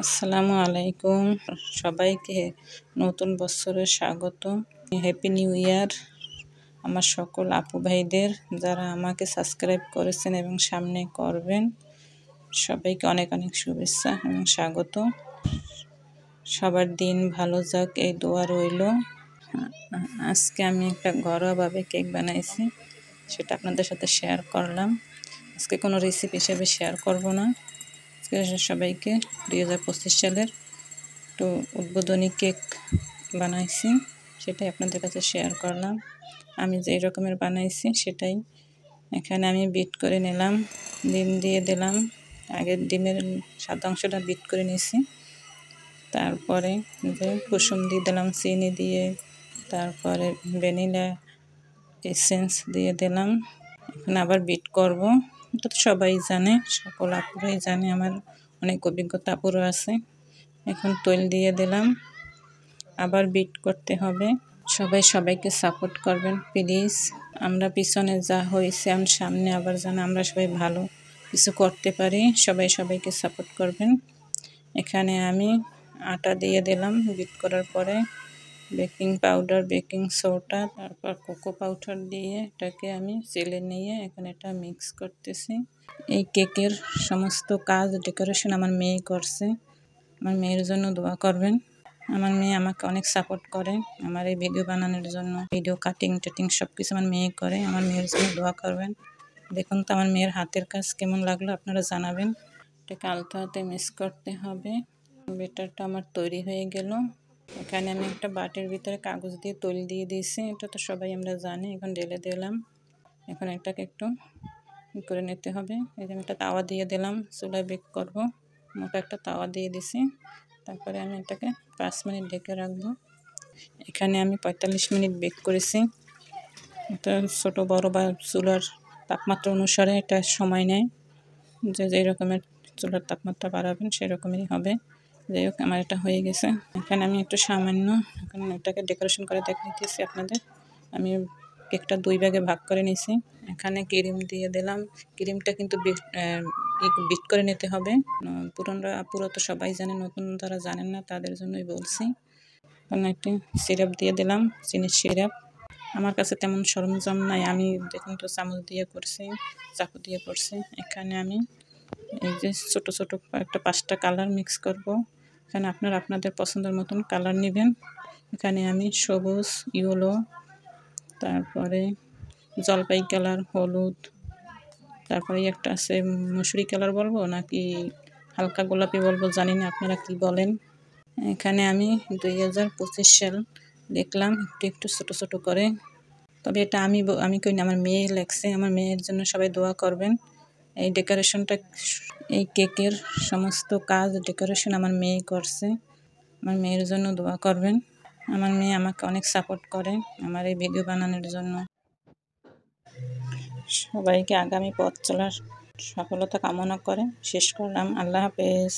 আসসালামু আলাইকুম, সবাইকে নতুন বছরে স্বাগত। হ্যাপি নিউ ইয়ার আমার সকল আপু ভাইদের, যারা আমাকে সাবস্ক্রাইব করেছেন এবং সামনে করবেন, সবাইকে অনেক অনেক শুভেচ্ছা এবং স্বাগত। সবার দিন ভালো যাক এই দোয়া রইল। আজকে আমি একটা ঘরোয়াভাবে কেক বানাইছি, সেটা আপনাদের সাথে শেয়ার করলাম। আজকে কোনো রেসিপি হিসেবে শেয়ার করব না। আজকে সবাইকে 2025 সালের একটু উদ্বোধনী কেক বানাইছি, সেটাই আপনাদের কাছে শেয়ার করলাম। আমি যেই রকমের বানাইছি সেটাই। এখানে আমি বিট করে নিলাম, ডিম দিয়ে দিলাম। আগে ডিমের সাদা অংশটা বিট করে নিয়েছি, তারপরে যে কুসুম দিয়ে দিলাম চিনি দিয়ে, তারপরে ভ্যানিলা এসেন্স দিয়ে দিলাম। এখন আবার বিট করব। এটা তো সবাই জানে, সকল আপুরাই জানে, আমার অনেক অভিজ্ঞতা আপুরও আছে। এখন তৈল দিয়ে দিলাম, আবার বিট করতে হবে। সবাই সবাইকে সাপোর্ট করবেন প্লিজ। আমরা পিছনে যা হয়েছে আমি সামনে আবার যেন আমরা সবাই ভালো কিছু করতে পারি, সবাই সবাইকে সাপোর্ট করবেন। এখানে আমি আটা দিয়ে দিলাম বিট করার পরে, বেকিং পাউডার, বেকিং সোডা, তারপর কোকো পাউডার দিয়ে এটাকে আমি চেলে নিয়ে এখন এটা মিক্স করতেছি। এই কেকের সমস্ত কাজ ডেকোরেশন আমার মেয়ে করছে। আমার মেয়ের জন্য দোয়া করবেন। আমার মেয়ে আমাকে অনেক সাপোর্ট করে আমার এই ভিডিও বানানোর জন্য। ভিডিও কাটিং টাটিং সব কিছু আমার মেয়ে করে। আমার মেয়ের জন্য দোয়া করবেন। দেখুন তো আমার মেয়ের হাতের কাজ কেমন লাগলো আপনারা জানাবেন। এটাকে আলতো হাতে মিক্স করতে হবে। ব্যাটারটা আমার তৈরি হয়ে গেল। এখানে আমি একটা বাটির ভিতরে কাগজ দিয়ে তৈল দিয়ে দিয়েছি, এটা তো সবাই আমরা জানি। এখন ঢেলে দিলাম। এখন এটাকে একটু করে নিতে হবে। এই যে আমি একটা তাওয়া দিয়ে দিলাম, চুলায় বেক করব। মোটা একটা তাওয়া দিয়ে দিছি। তারপরে আমি এটাকে 5 মিনিট ঢেকে রাখবো। এখানে আমি 45 মিনিট বেক করেছি। এটা ছোটো বড় বা চুলার তাপমাত্রা অনুসারে এটা সময় নেয়, যে রকমের চুলার তাপমাত্রা বাড়াবেন সেরকমই হবে। যাই হোক, আমার এটা হয়ে গেছে। এখানে আমি একটু সামান্য এখন এটাকে ডেকোরেশন করে দেখাইতেছি আপনাদের। আমি কেকটা 2 ভাগে ভাগ করে নিয়েছি। এখানে ক্রিম দিয়ে দিলাম। ক্রিমটা কিন্তু বিট করে নিতে হবে। পুরো তো সবাই জানে, নতুন যারা জানেন না তাদের জন্যই বলছি। এখানে একটি সিরাপ দিয়ে দিলাম, চিনির সিরাপ। আমার কাছে তেমন সরঞ্জাম নাই, আমি দেখুন তো চামচ দিয়ে করছি, চাকু দিয়ে করছি। এখানে আমি এই যে ছোট ছোট একটা 5টা কালার মিক্স করব। এখানে আপনারা আপনাদের পছন্দের মতন কালার নেবেন। এখানে আমি সবুজ, ইয়েলো, তারপরে জলপাই কালার, হলুদ, তারপরে একটা আছে মসুরি কালার বলবো নাকি হালকা গোলাপি বলবো জানি না, আপনারা কি বলেন। এখানে আমি 2025 সাল লিখলাম একটু একটু ছোট ছোট করে। তবে এটা আমি কই না, আমার মেয়ে লেখছে। আমার মেয়ের জন্য সবাই দোয়া করবেন। এই ডেকোরেশনটা, এই কেকের সমস্ত কাজ ডেকোরেশন আমার মেয়ে করছে। আমার মেয়ের জন্য দোয়া করবেন। আমার মেয়ে আমাকে অনেক সাপোর্ট করে আমার এই ভিডিও বানানোর জন্য। সবাইকে আগামী পথ চলার সফলতা কামনা করে শেষ করলাম। আল্লাহ হাফেজ।